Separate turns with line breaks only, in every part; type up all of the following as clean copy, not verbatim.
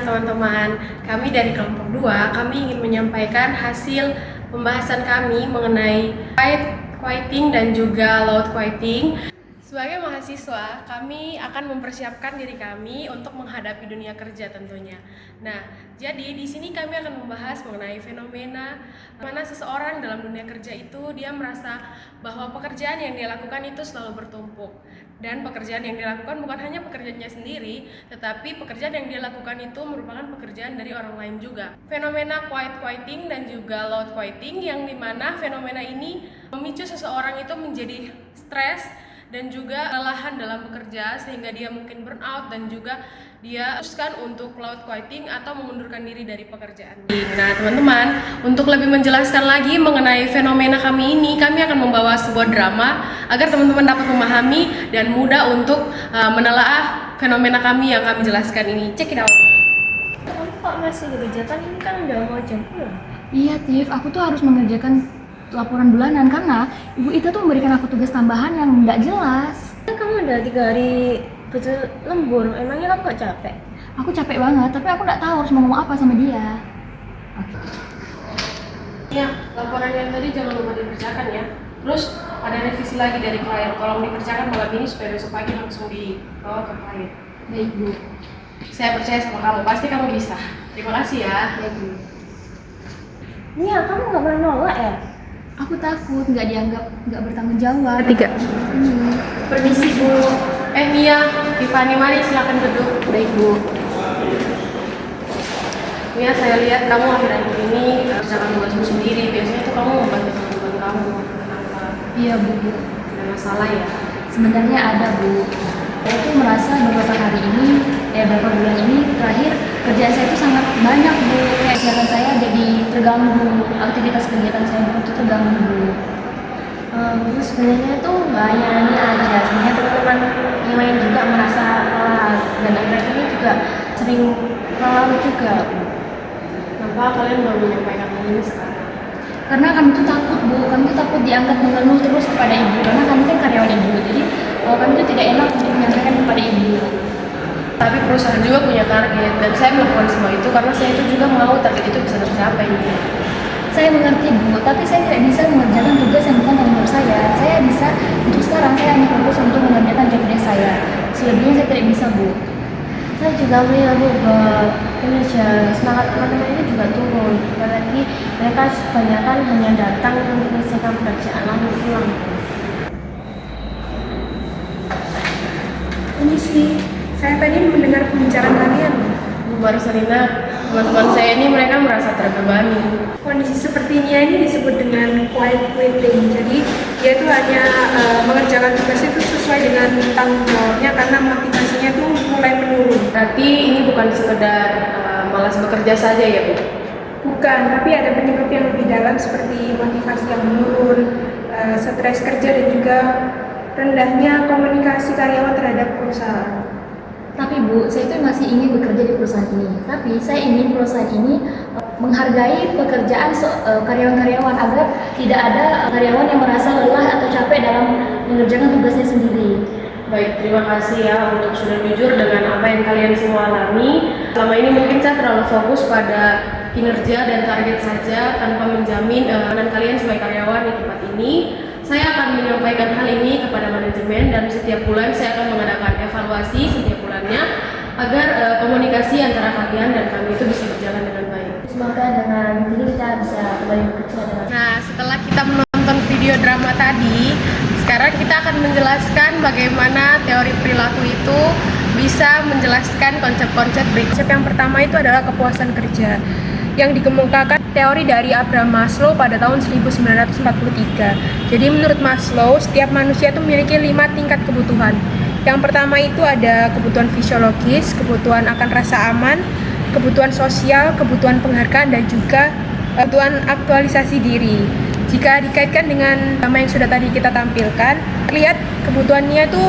nih teman-teman, kami dari kelompok 2, kami ingin menyampaikan hasil pembahasan kami mengenai quieting dan juga loud quieting. Sebagai mahasiswa, kami akan mempersiapkan diri kami untuk menghadapi dunia kerja tentunya. Nah, jadi di sini kami akan membahas mengenai fenomena mana seseorang dalam dunia kerja itu dia merasa bahwa pekerjaan yang dia lakukan itu selalu bertumpuk. Dan pekerjaan yang dia lakukan bukan hanya pekerjaannya sendiri, tetapi pekerjaan yang dia lakukan itu merupakan pekerjaan dari orang lain juga. Fenomena quiet quieting dan juga loud quieting yang dimana fenomena ini memicu seseorang itu menjadi stres dan juga kelelahan dalam bekerja sehingga dia mungkin burnout dan juga dia teruskan untuk loud quieting atau mengundurkan diri dari pekerjaan. Nah teman-teman, untuk lebih menjelaskan lagi mengenai fenomena kami ini, kami akan membawa sebuah drama agar teman-teman dapat memahami dan mudah untuk menelaah fenomena kami yang kami jelaskan ini. Check it out.
Kamu kok masih dikerjakan? Ini kan udah mau jam pulang.
Iya Tiff, aku tuh harus mengerjakan laporan bulanan karena ibu Ita tuh memberikan aku tugas tambahan yang nggak jelas.
Kan kamu udah 3 hari betul lembur, emangnya kamu gak capek?
Aku capek banget, tapi aku nggak tahu harus mau ngomong apa sama dia.
Ya, laporan yang tadi jangan lupa dikerjakan ya. Terus ada revisi lagi dari klien. Kalau mau dikerjakan malam ini supaya besok pagi langsung dibawa ke klien.
Baik Bu.
Saya percaya sama kamu, pasti kamu bisa. Terima kasih ya.
Baik Bu.
Iya, kamu gak pernah nolak ya?
Aku takut nggak dianggap nggak bertanggung jawab.
3.
Permisi Bu.
Mia, Tiffany, mari silakan duduk.
Baik Bu.
Mia, saya lihat kamu akhir-akhir ini kerjakan tugasmu sendiri. Biasanya tuh kamu membantu teman-teman kamu. Kenapa?
Iya Bu.
Ada masalah ya?
Sebenarnya ada Bu. Saya tuh merasa beberapa hari ini, beberapa bulan ini terakhir kerjaan saya itu sangat banyak Bu. Kayak kesehatan saya jadi terganggu, aktivitas kegiatan saya itu terganggu Bu.
Terus sebenarnya tuh gak hanya ini aja, sebenarnya teman-teman yang lain juga merasa lelah dan akhir-akhir ini juga sering lelah juga.
Kenapa kalian baru menyampaikan hal ini sekarang?
Karena kami tuh takut Bu, kami tuh takut dianggap mengeluh terus kepada Ibu. Karena kami kan karyawan Ibu, jadi kami tuh tidak enak untuk menyampaikan kepada Ibu.
Tapi perusahaan juga punya target dan saya melakukan semua itu karena saya itu juga mau target itu bisa tercapai.
Saya mengerti Bu, tapi saya tidak bisa mengerjakan tugas yang bukan tanggung jawab saya. Saya bisa, untuk sekarang saya hanya fokus untuk mengerjakan job desk saya. Selebihnya saya tidak bisa Bu.
Saya juga melihat Bu, kinerja semangat teman-teman ini juga turun. Apalagi mereka kebanyakan hanya datang untuk menyelesaikan pekerjaan lalu pulang.
Ini sih, saya tadi mendengar pembicaraan kalian.
Bu Marcelina, teman-teman saya ini mereka merasa terbebani.
Kondisi sepertinya ini disebut dengan quiet quitting. Jadi dia itu hanya mengerjakan tugas itu sesuai dengan tanggung jawabnya karena motivasinya itu mulai menurun.
Berarti ini bukan sekedar malas bekerja saja ya Bu?
Bukan, tapi ada penyebab yang lebih dalam seperti motivasi yang menurun, stres kerja dan juga rendahnya komunikasi karyawan terhadap perusahaan.
Tapi Bu, saya itu masih ingin bekerja di perusahaan ini. Tapi saya ingin perusahaan ini menghargai pekerjaan karyawan-karyawan agar tidak ada karyawan yang merasa lelah atau capek dalam mengerjakan tugasnya sendiri.
Baik, terima kasih ya untuk sudah jujur dengan apa yang kalian semua alami. Selama ini mungkin saya terlalu fokus pada kinerja dan target saja tanpa menjamin keamanan kalian sebagai karyawan di tempat ini. Saya akan menyampaikan hal ini kepada manajemen dan setiap bulan saya akan mengadakan evaluasi setiap bulannya agar komunikasi antara kalian dan kami itu bisa berjalan dengan baik.
Semoga dengan ini kita bisa kembali bekerja dengan.
Nah, setelah kita menonton video drama tadi, sekarang kita akan menjelaskan bagaimana teori perilaku itu bisa menjelaskan konsep-konsep berikut. Konsep yang pertama itu adalah kepuasan kerja yang dikemukakan teori dari Abraham Maslow pada tahun 1943. Jadi menurut Maslow, setiap manusia itu memiliki 5 tingkat kebutuhan. Yang pertama itu ada kebutuhan fisiologis, kebutuhan akan rasa aman, kebutuhan sosial, kebutuhan penghargaan, dan juga kebutuhan aktualisasi diri. Jika dikaitkan dengan nama yang sudah tadi kita tampilkan, lihat kebutuhannya itu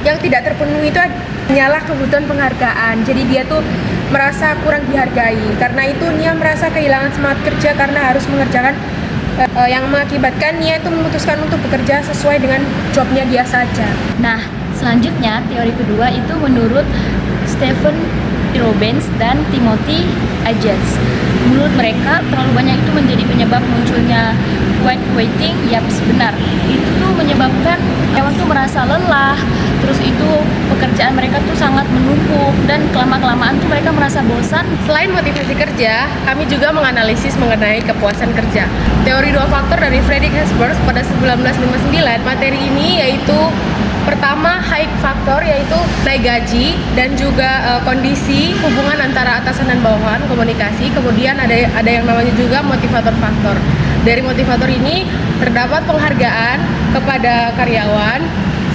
yang tidak terpenuhi itu hanyalah kebutuhan penghargaan. Jadi dia tuh merasa kurang dihargai. Karena itu Nia merasa kehilangan semangat kerja karena harus mengerjakan yang mengakibatkan Nia itu memutuskan untuk bekerja sesuai dengan jobnya dia saja.
Nah, selanjutnya teori kedua itu menurut Stephen Robbins dan Timothy Ajax. Menurut mereka, terlalu banyak itu menjadi penyebab munculnya quiet quitting. Yaps, benar. Itu tuh menyebabkan karyawan tuh merasa lelah, terus itu pekerjaan mereka tuh sangat menumpuk, dan kelama-kelamaan tuh mereka merasa bosan.
Selain motivasi kerja, kami juga menganalisis mengenai kepuasan kerja. Teori 2 faktor dari Friedrich Herzberg pada 1959, materi ini yaitu pertama high faktor, yaitu naik gaji dan juga kondisi hubungan antara atasan dan bawahan, komunikasi. Kemudian ada yang namanya juga motivator faktor. Dari motivator ini terdapat penghargaan kepada karyawan,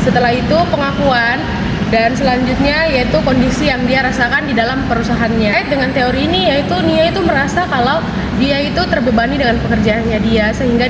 setelah itu pengakuan, dan selanjutnya yaitu kondisi yang dia rasakan di dalam perusahaannya. Dengan teori ini yaitu Nia itu merasa kalau dia itu terbebani dengan pekerjaannya dia, sehingga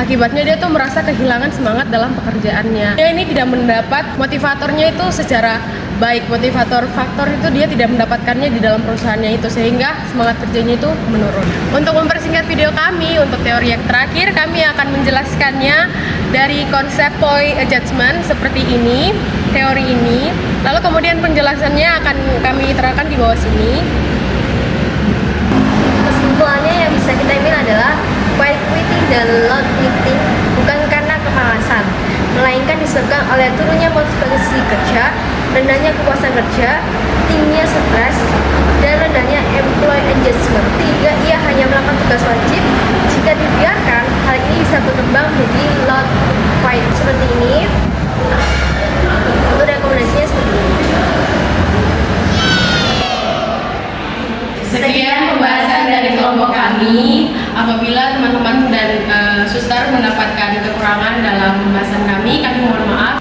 akibatnya dia tuh merasa kehilangan semangat dalam pekerjaannya. Dia ini tidak mendapat motivatornya itu secara baik. Motivator faktor itu dia tidak mendapatkannya di dalam perusahaannya itu, sehingga semangat kerjanya itu menurun. Untuk mempersingkat video kami, untuk teori yang terakhir kami akan menjelaskannya dari konsep point adjustment seperti ini, teori ini. Lalu kemudian penjelasannya akan kami terangkan di bawah sini.
Kesimpulannya yang bisa kita ambil adalah quiet quitting dan loud quitting bukan karena kemalasan, melainkan disebabkan oleh turunnya motivasi kerja, rendahnya kepuasan kerja, tingginya stres, dan rendahnya employee engagement. Sehingga ia hanya melakukan tugas wajib. Jika dibiarkan, hal ini bisa berkembang menjadi loud quiet seperti ini. Untuk rekomendasinya seperti ini.
Sekian pembahasan dari kelompok kami. Apabila teman-teman dan suster mendapatkan kekurangan dalam pembahasan kami mohon maaf.